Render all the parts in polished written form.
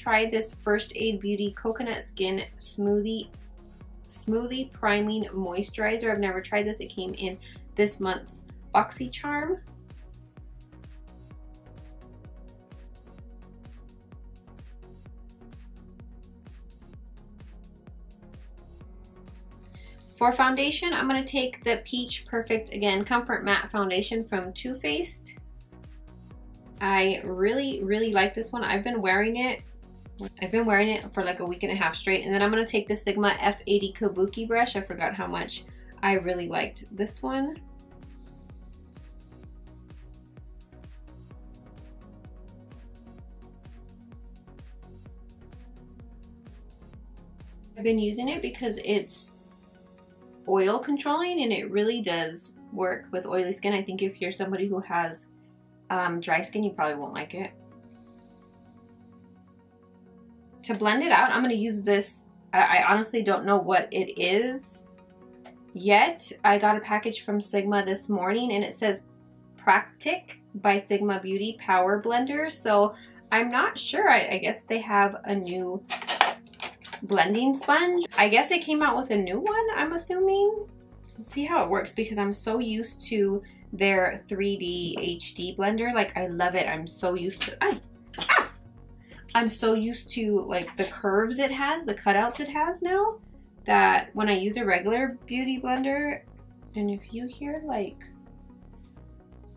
try this First Aid Beauty Coconut Skin Smoothie Priming Moisturizer. I've never tried this. It came in this month's BoxyCharm. For foundation, I'm going to take the Peach Perfect, again, Comfort Matte Foundation from Too Faced. I really like this one. I've been wearing it for like a week and a half straight. And then I'm going to take the Sigma F80 Kabuki brush. I forgot how much I really liked this one. I've been using it because it's oil controlling, and it really does work with oily skin. I think if you're somebody who has dry skin, you probably won't like it. To blend it out, I'm going to use this. I honestly don't know what it is yet. I got a package from Sigma this morning, and it says Practic by Sigma Beauty Power Blender. So I'm not sure. I guess they have a new blending sponge. I guess they came out with a new one, I'm assuming. Let's see how it works, because I'm so used to their 3D HD blender. Like, I love it. I'm so used to I'm so used to like the curves it has, the cutouts it has now, that when I use a regular beauty blender, and if you hear like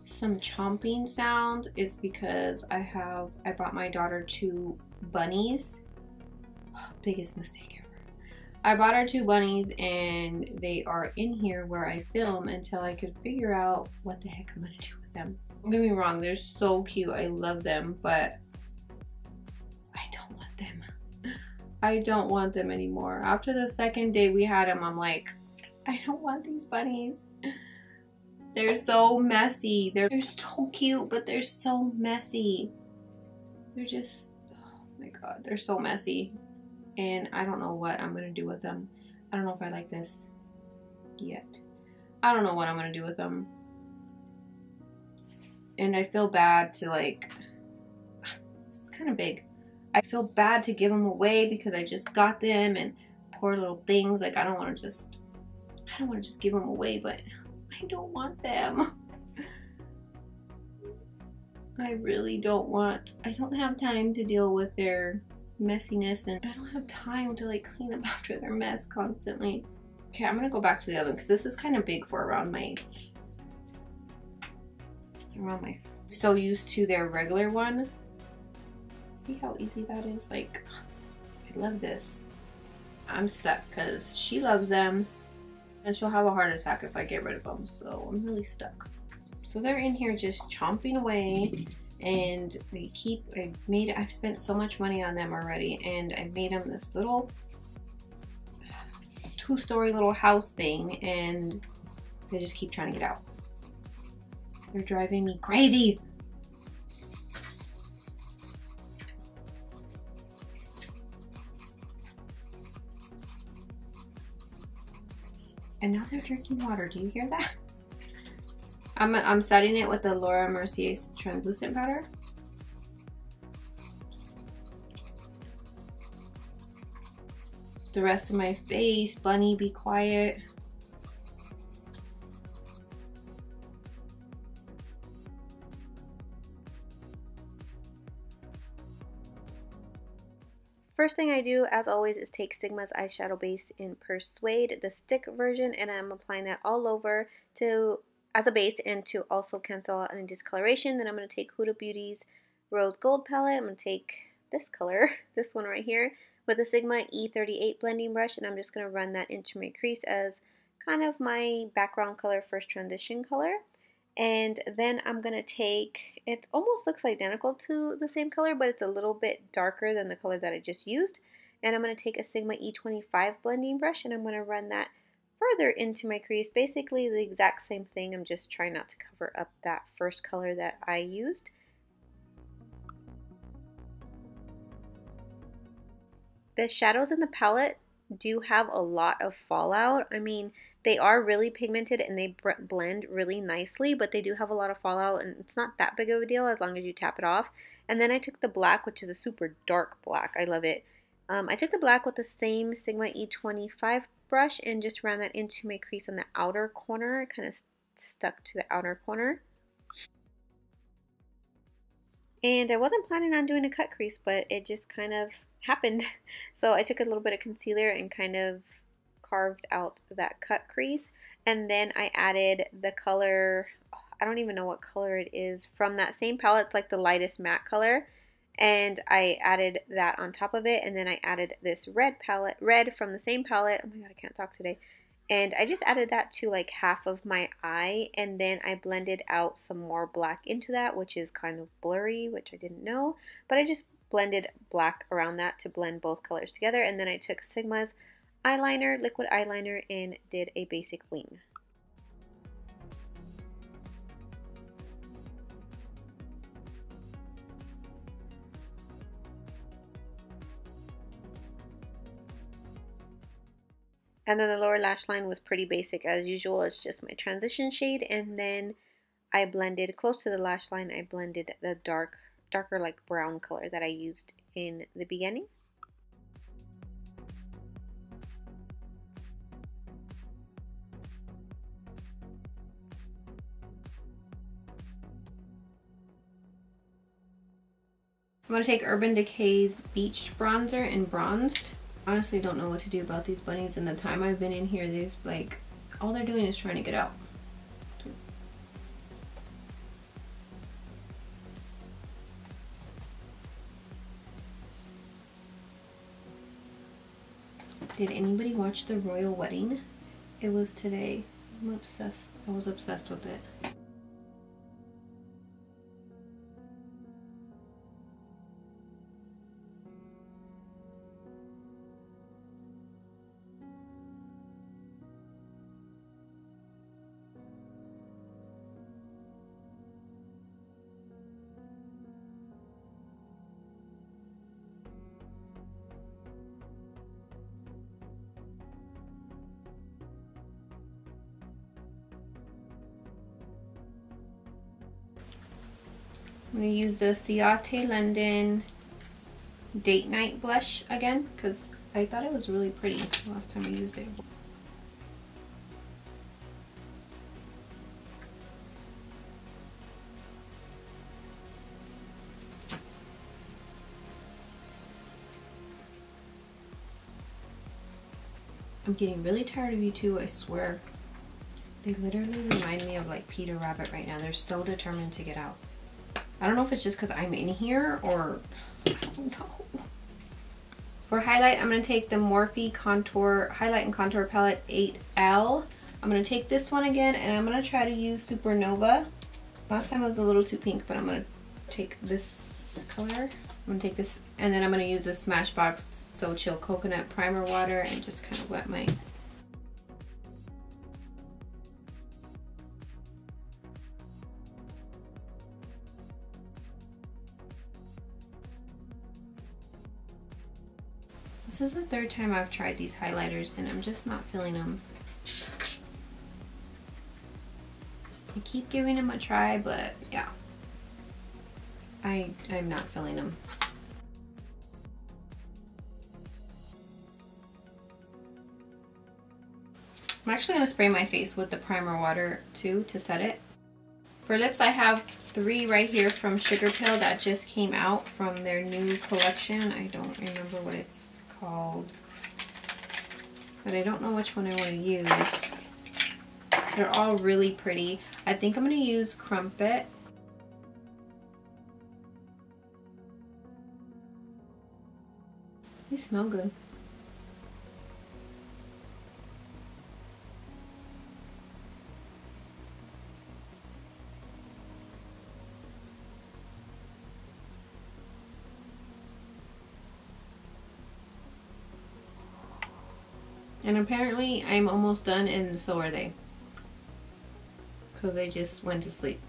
some chomping sound, it's because I bought my daughter 2 bunnies. Biggest mistake ever. I bought her 2 bunnies, and they are in here where I film until I could figure out what the heck I'm gonna do with them. Don't get me wrong, they're so cute. I love them, but I don't want them. I don't want them anymore. After the second day we had them, I'm like, I don't want these bunnies. They're so messy. They're so cute, but they're so messy. They're just, oh my god, they're so messy. And I don't know what I'm gonna do with them. I don't know if I like this yet. I don't know what I'm gonna do with them. And I feel bad to like, this is kind of big. I feel bad to give them away because I just got them, and poor little things. Like, I don't want to just give them away, but I don't want them. I really don't want, I don't have time to deal with their messiness, and I don't have time to like clean up after their mess constantly. Okay, I'm gonna go back to the other one because this is kind of big for around my so used to their regular one. See how easy that is? Like, I love this. I'm stuck because she loves them, and she'll have a heart attack if I get rid of them, so I'm really stuck. So they're in here just chomping away, and I've spent so much money on them already, and I made them this little 2-story little house thing, and they just keep trying to get out. They're driving me crazy. And now they're drinking water. Do you hear that? I'm setting it with the Laura Mercier translucent powder. The rest of my face, Bunny, be quiet. First thing I do, as always, is take Sigma's eyeshadow base in Persuade, the stick version, and I'm applying that all over as a base and to also cancel out any discoloration. Then I'm going to take Huda Beauty's Rose Gold palette. I'm going to take this color, this one right here, with the Sigma E38 blending brush, and I'm just going to run that into my crease as kind of my background color, first transition color. And then I'm going to take, it almost looks identical to the same color, but it's a little bit darker than the color that I just used. And I'm going to take a Sigma E25 blending brush, and I'm going to run that further into my crease. Basically the exact same thing. I'm just trying not to cover up that first color that I used. The shadows in the palette do have a lot of fallout. I mean, they are really pigmented and they blend really nicely, but they do have a lot of fallout, and it's not that big of a deal as long as you tap it off. And then I took the black, which is a super dark black. I love it. I took the black with the same Sigma E25 brush and just ran that into my crease on the outer corner. It kind of stuck to the outer corner. And I wasn't planning on doing a cut crease, but it just kind of happened. So I took a little bit of concealer and kind of carved out that cut crease. And then I added the color, I don't even know what color it is, from that same palette. It's like the lightest matte color. And I added that on top of it. And then I added this red from the same palette. Oh my god, I can't talk today. And I just added that to like half of my eye, and then I blended out some more black into that, which is kind of blurry, which I didn't know, but I just blended black around that to blend both colors together. And then I took Sigma's eyeliner, liquid eyeliner, and did a basic wing. And then the lower lash line was pretty basic as usual. It's just my transition shade. And then I blended close to the lash line. I blended the darker like brown color that I used in the beginning. I'm going to take Urban Decay's Beach Bronzer and Bronzed. Honestly don't know what to do about these bunnies. In the time I've been in here, they've like, all they're doing is trying to get out. Did anybody watch the royal wedding? It was today. I'm obsessed. I was obsessed with it. I'm going to use the Ciate London Date Night blush again because I thought it was really pretty last time I used it. I'm getting really tired of you two, I swear. They literally remind me of like Peter Rabbit right now. They're so determined to get out. I don't know if it's just because I'm in here or I don't know. For highlight, I'm going to take the Morphe Contour Highlight and Contour Palette 8L. I'm going to take this one again and I'm going to try to use Supernova. Last time it was a little too pink, but I'm going to take this color. I'm going to take this and then I'm going to use the Smashbox So Chill Coconut Primer Water and just kind of wet my... This is the third time I've tried these highlighters and I'm just not feeling them. I keep giving them a try, but yeah, I'm not feeling them. I'm actually going to spray my face with the primer water too to set it. For lips, I have 3 right here from Sugar Pill that just came out from their new collection. I don't remember what it's called, but I don't know which one I want to use. They're all really pretty. I think I'm going to use Crumpet. They smell good. And apparently I'm almost done and so are they. Because they just went to sleep.